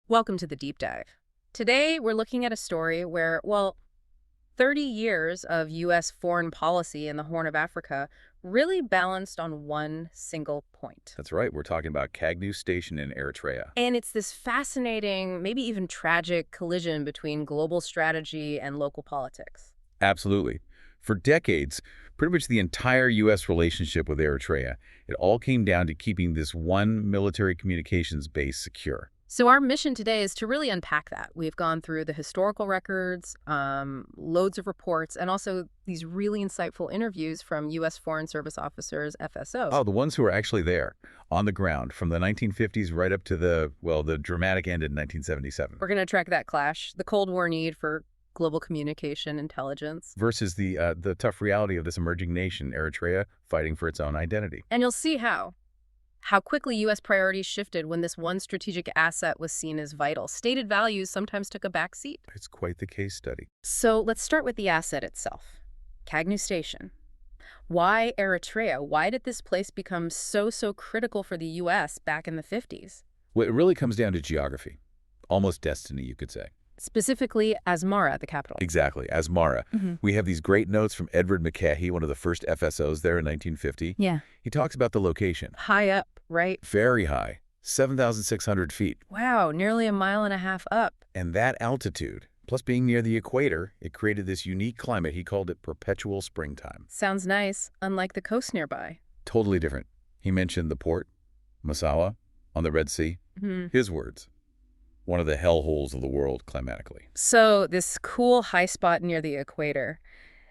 Welcome to the deep dive. Today, we're looking at a story where, 30 years of U.S. foreign policy in the Horn of Africa really balanced on one single point. That's right. We're talking about Kagnew Station in Eritrea. And it's this fascinating, maybe even tragic collision between global strategy and local politics. Absolutely. For decades, pretty much the entire U.S. relationship with Eritrea, it all came down to keeping this one military communications base secure. So our mission today is to really unpack that. We've gone through the historical records, loads of reports, and also these really insightful interviews from U.S. Foreign Service officers, FSOs. Oh, the ones who were actually there, on the ground, from the 1950s right up to the dramatic end in 1977. We're going to track that clash, the Cold War need for global communication intelligence. Versus the tough reality of this emerging nation, Eritrea, fighting for its own identity. And you'll see how quickly U.S. priorities shifted when this one strategic asset was seen as vital. Stated values sometimes took a back seat. It's quite the case study. So let's start with the asset itself. Kagnew Station. Why Eritrea? Why did this place become so critical for the U.S. back in the 50s? Well, it really comes down to geography. Almost destiny, you could say. Specifically, Asmara, the capital. Exactly, Asmara. We have these great notes from Edward McCahey, one of the first FSOs there in 1950. Yeah. He talks about the location. High up, right? Very high, 7,600 feet. Wow, nearly a mile and a half up. And that altitude, plus being near the equator, it created this unique climate. He called it perpetual springtime. Sounds nice, unlike the coast nearby. Totally different. He mentioned the port, Massawa, on the Red Sea. His words. One of the hellholes of the world climatically. So this cool high spot near the equator,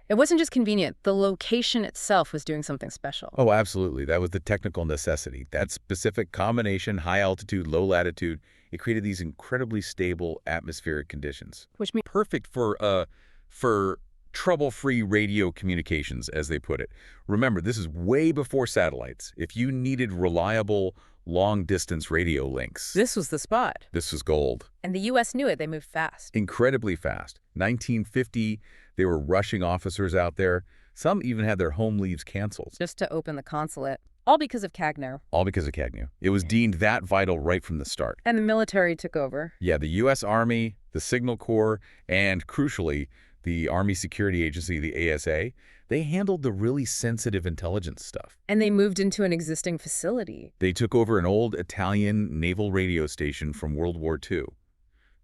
it wasn't just convenient. The location itself was doing something special. Oh, absolutely. That was the technical necessity. That specific combination, high altitude, low latitude, it created these incredibly stable atmospheric conditions. Which means Perfect for trouble-free radio communications, as they put it. Remember, this is way before satellites. If you needed reliable long-distance radio links, this was the spot. this was gold. And the U.S. knew it. They moved fast. Incredibly fast. 1950, they were rushing officers out there. Some even had their home leaves canceled. Just to open the consulate. All because of Kagnew. All because of Kagnew. It was deemed that vital right from the start. And the military took over. Yeah, the U.S. Army, the Signal Corps, and crucially, the Army Security Agency, the ASA, they handled the really sensitive intelligence stuff. And they moved into an existing facility. They took over an old Italian naval radio station from World War II.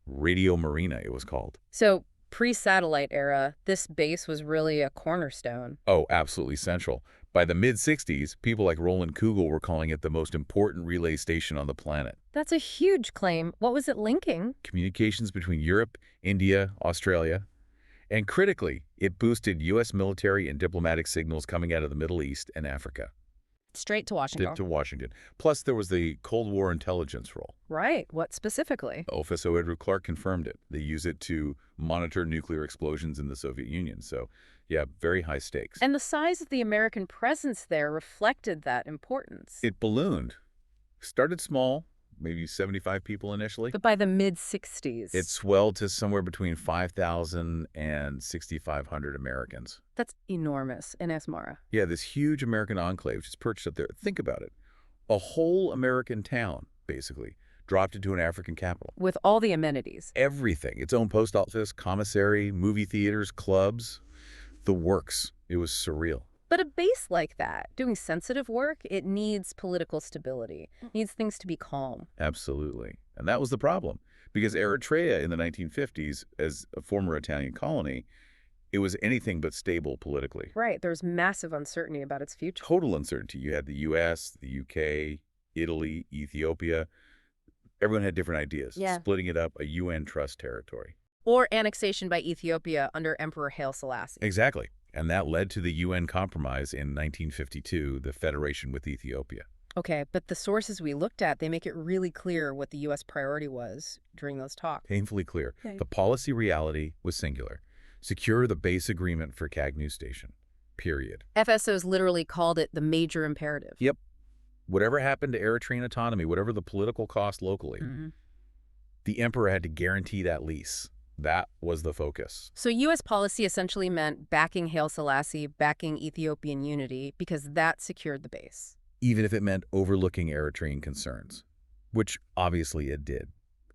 Radio Marina, it was called. So pre-satellite era, this base was really a cornerstone. Oh, absolutely central. By the mid-60s, people like Roland Kugel were calling it the most important relay station on the planet. That's a huge claim. What was it linking? Communications between Europe, India, Australia. And critically, it boosted U.S. military and diplomatic signals coming out of the Middle East and Africa. Straight to Washington. To Washington. Plus, there was the Cold War intelligence role. Right. What specifically? FSO Edward Clark confirmed it. They use it to monitor nuclear explosions in the Soviet Union. So, yeah, very high stakes. And the size of the American presence there reflected that importance. It ballooned. Started small, maybe 75 people initially. But by the mid-60s. It swelled to somewhere between 5,000 and 6,500 Americans. That's enormous in Asmara. Yeah, this huge American enclave just perched up there. Think about it. A whole American town, basically, dropped into an African capital. With all the amenities. Everything. Its own post office, commissary, movie theaters, clubs. The works. It was surreal. But a base like that, doing sensitive work, it needs political stability. It needs things to be calm. Absolutely. And that was the problem. Because Eritrea in the 1950s, as a former Italian colony, it was anything but stable politically. Right. There's massive uncertainty about its future. Total uncertainty. You had the U.S., the U.K., Italy, Ethiopia. Everyone had different ideas. Yeah. Splitting it up, a UN trust territory. Or annexation by Ethiopia under Emperor Haile Selassie. Exactly. And that led to the UN compromise in 1952, the federation with Ethiopia. Okay, but the sources we looked at, they make it really clear what the U.S. priority was during those talks. Painfully clear. Okay. The policy reality was singular. Secure the base agreement for Kagnew Station. Period. FSOs literally called it the major imperative. Yep. Whatever happened to Eritrean autonomy, whatever the political cost locally, the emperor had to guarantee that lease. That was the focus. So U.S. policy essentially meant backing Haile Selassie, backing Ethiopian unity, because that secured the base. Even if it meant overlooking Eritrean concerns, which obviously it did.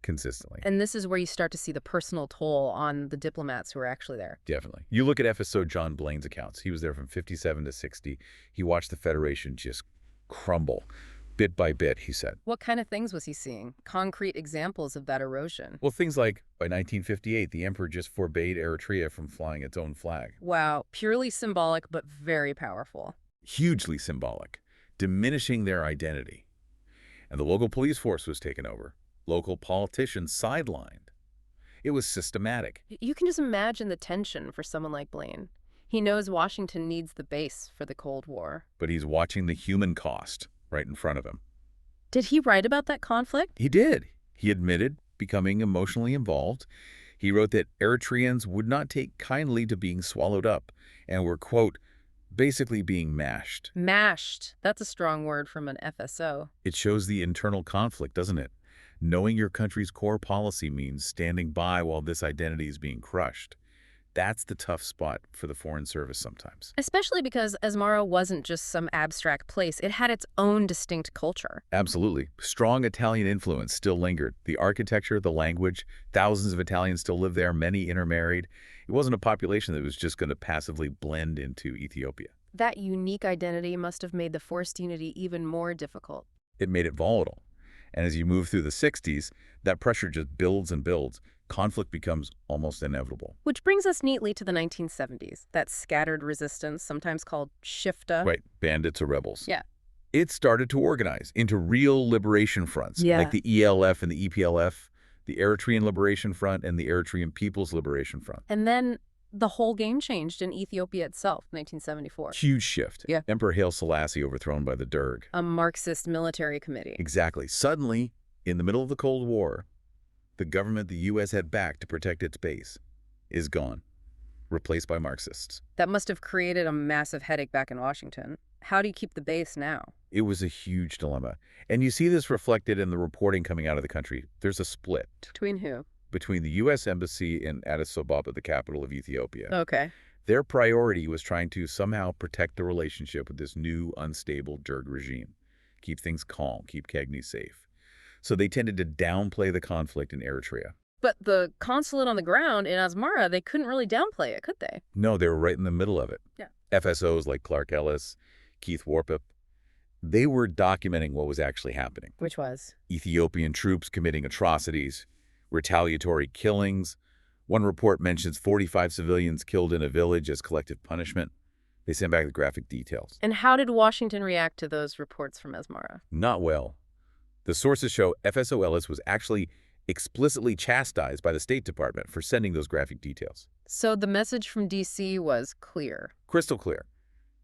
consistently. And this is where you start to see the personal toll on the diplomats who are actually there. Definitely. You look at FSO John Blaine's accounts. He was there from 57 to 60. He watched the Federation just crumble, bit by bit, he said. What kind of things was he seeing? Concrete examples of that erosion. Well, things like, by 1958, the emperor just forbade Eritrea from flying its own flag. Wow, purely symbolic, but very powerful. Hugely symbolic, diminishing their identity. And the local police force was taken over. Local politicians sidelined. It was systematic. You can just imagine the tension for someone like Blaine. He knows Washington needs the base for the Cold War. But he's watching the human cost right in front of him. Did he write about that conflict? He did. He admitted becoming emotionally involved. He wrote that Eritreans would not take kindly to being swallowed up and were, quote, basically being mashed. Mashed. That's a strong word from an FSO. It shows the internal conflict, doesn't it? Knowing your country's core policy means standing by while this identity is being crushed. That's the tough spot for the Foreign Service sometimes. Especially because Asmara wasn't just some abstract place. It had its own distinct culture. Absolutely. Strong Italian influence still lingered. The architecture, the language, thousands of Italians still live there, many intermarried. It wasn't a population that was just going to passively blend into Ethiopia. That unique identity must have made the forced unity even more difficult. It made it volatile. And as you move through the 60s, that pressure just builds and builds. Conflict becomes almost inevitable. Which brings us neatly to the 1970s, that scattered resistance, sometimes called Shifta. Right, bandits or rebels. Yeah. It started to organize into real liberation fronts, Yeah. like the ELF and the EPLF, the Eritrean Liberation Front and the Eritrean People's Liberation Front. And then the whole game changed in Ethiopia itself, 1974. Huge shift. Yeah. Emperor Haile Selassie overthrown by the Derg. A Marxist military committee. Exactly. Suddenly, in the middle of the Cold War, the government the U.S. had backed to protect its base is gone, replaced by Marxists. That must have created a massive headache back in Washington. How do you keep the base now? It was a huge dilemma. And you see this reflected in the reporting coming out of the country. There's a split. Between who? Between the U.S. Embassy in Addis Ababa, the capital of Ethiopia. Okay. Their priority was trying to somehow protect the relationship with this new, unstable Derg regime. Keep things calm, keep Kagnew safe. So they tended to downplay the conflict in Eritrea. But the consulate on the ground in Asmara, they couldn't really downplay it, could they? No, they were right in the middle of it. Yeah. FSOs like Clark Ellis, Keith Warpip, they were documenting what was actually happening. Which was? Ethiopian troops committing atrocities, retaliatory killings. One report mentions 45 civilians killed in a village as collective punishment. They sent back the graphic details. And how did Washington react to those reports from Asmara? Not well. The sources show FSO Ellis was actually explicitly chastised by the State Department for sending those graphic details. So the message from D.C. was clear. Crystal clear.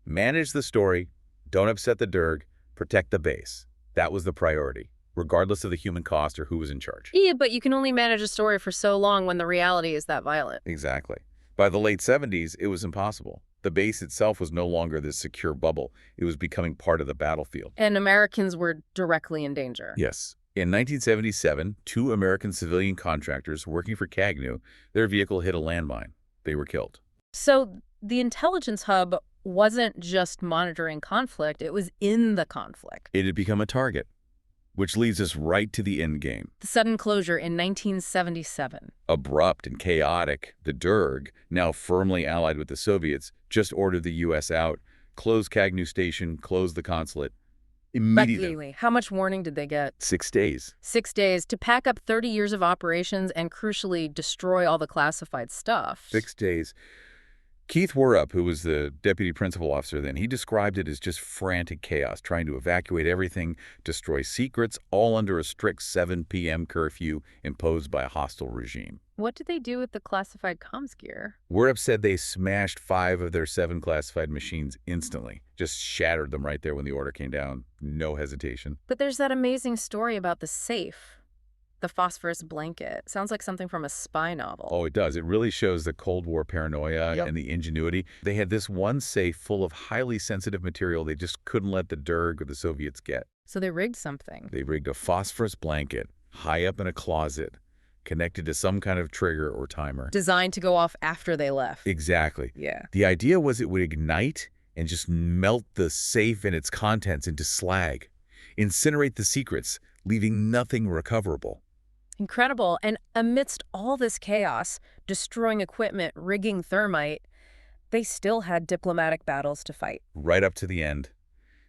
Manage the story, don't upset the Derg, protect the base. That was the priority, regardless of the human cost or who was in charge. Yeah, but you can only manage a story for so long when the reality is that violent. Exactly. By the late 70s, it was impossible. The base itself was no longer this secure bubble. It was becoming part of the battlefield. And Americans were directly in danger. Yes. In 1977, 2 American civilian contractors working for Kagnew, their vehicle hit a landmine. They were killed. So the intelligence hub wasn't just monitoring conflict, it was in the conflict. It had become a target, which leads us right to the end game. The sudden closure in 1977. Abrupt and chaotic, the Derg, now firmly allied with the Soviets, just ordered the U.S. out, closed Kagnew Station, closed the consulate. Immediately. How much warning did they get? 6 days. 6 days to pack up 30 years of operations and crucially destroy all the classified stuff. 6 days. Keith Warrup, who was the deputy principal officer then, he described it as just frantic chaos, trying to evacuate everything, destroy secrets, all under a strict 7 p.m. curfew imposed by a hostile regime. What did they do with the classified comms gear? Warrup said they smashed 5 of their 7 classified machines instantly, just shattered them right there when the order came down, no hesitation. But there's that amazing story about the safe. The phosphorus blanket. Sounds like something from a spy novel. Oh, it does. It really shows the Cold War paranoia and the ingenuity. They had this one safe full of highly sensitive material they just couldn't let the Derg or the Soviets get. So they rigged something. They rigged a phosphorus blanket high up in a closet, connected to some kind of trigger or timer. Designed to go off after they left. Exactly. Yeah. The idea was it would ignite and just melt the safe and its contents into slag, incinerate the secrets, leaving nothing recoverable. Incredible. And amidst all this chaos, destroying equipment, rigging thermite, they still had diplomatic battles to fight. Right up to the end,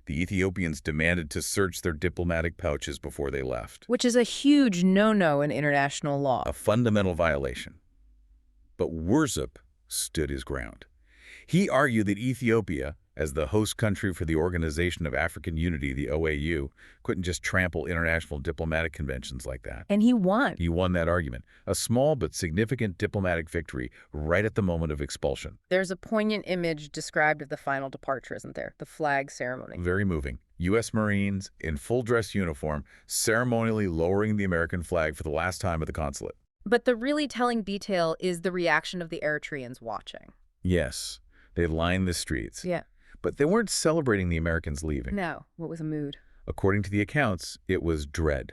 the Ethiopians demanded to search their diplomatic pouches before they left. Which is a huge no-no in international law. A fundamental violation. But Wurzip stood his ground. He argued that Ethiopia, as the host country for the Organization of African Unity, the OAU, couldn't just trample international diplomatic conventions like that. And he won. He won that argument, a small but significant diplomatic victory right at the moment of expulsion. There's a poignant image described of the final departure, isn't there? The flag ceremony. Very moving. U.S. Marines in full-dress uniform ceremonially lowering the American flag for the last time at the consulate. But the really telling detail is the reaction of the Eritreans watching. Yes, they lined the streets. Yeah. But they weren't celebrating the Americans leaving. No. What was the mood? According to the accounts, it was dread.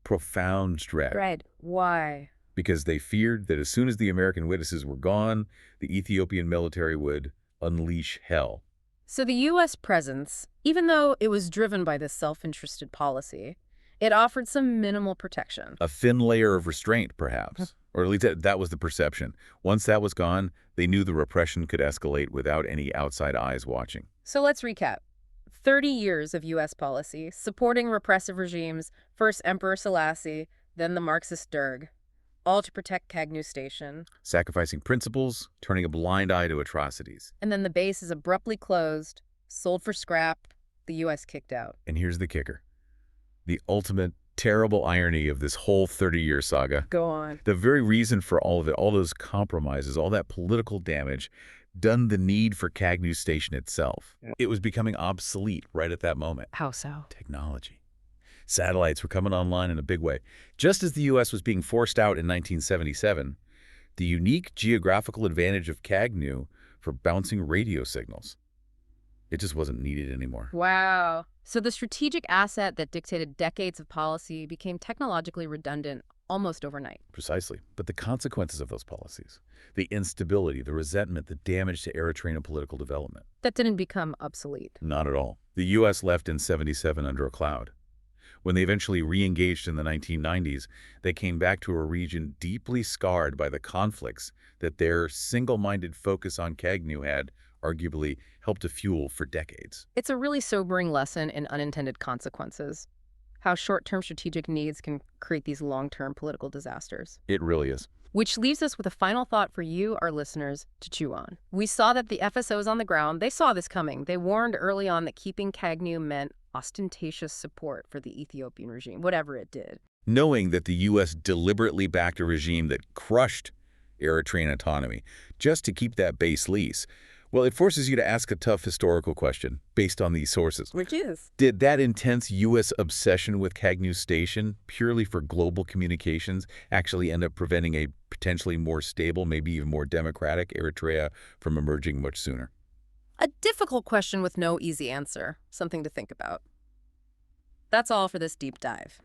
Profound dread. Dread. Why? Because they feared that as soon as the American witnesses were gone, the Ethiopian military would unleash hell. So the U.S. presence, even though it was driven by this self-interested policy, it offered some minimal protection. A thin layer of restraint, perhaps. Or at least that was the perception. Once that was gone, they knew the repression could escalate without any outside eyes watching. So let's recap. 30 years of U.S. policy, supporting repressive regimes, first Emperor Selassie, then the Marxist Derg, all to protect Kagnew Station. Sacrificing principles, turning a blind eye to atrocities. And then the base is abruptly closed, sold for scrap, the U.S. kicked out. And here's the kicker. The ultimate terrible irony of this whole 30-year saga. Go on. The very reason for all of it, all those compromises, all that political damage, done the need for Kagnew Station itself. It was becoming obsolete right at that moment. How so? Technology. Satellites were coming online in a big way. Just as the U.S. was being forced out in 1977, the unique geographical advantage of Kagnew for bouncing radio signals. It just wasn't needed anymore. Wow. So the strategic asset that dictated decades of policy became technologically redundant almost overnight. Precisely. But the consequences of those policies, the instability, the resentment, the damage to Eritrean political development. That didn't become obsolete. Not at all. The U.S. left in '77 under a cloud. When they eventually re-engaged in the 1990s, they came back to a region deeply scarred by the conflicts that their single-minded focus on Kagnew had arguably helped to fuel for decades. It's a really sobering lesson in unintended consequences, how short-term strategic needs can create these long-term political disasters. It really is. Which leaves us with a final thought for you, our listeners, to chew on. We saw that the FSOs on the ground, they saw this coming. They warned early on that keeping Kagnew meant ostentatious support for the Ethiopian regime, whatever it did. Knowing that the U.S. deliberately backed a regime that crushed Eritrean autonomy just to keep that base lease, well, it forces you to ask a tough historical question based on these sources. Which is? Did that intense U.S. obsession with Kagnew Station, purely for global communications, actually end up preventing a potentially more stable, maybe even more democratic Eritrea from emerging much sooner? A difficult question with no easy answer. Something to think about. That's all for this deep dive.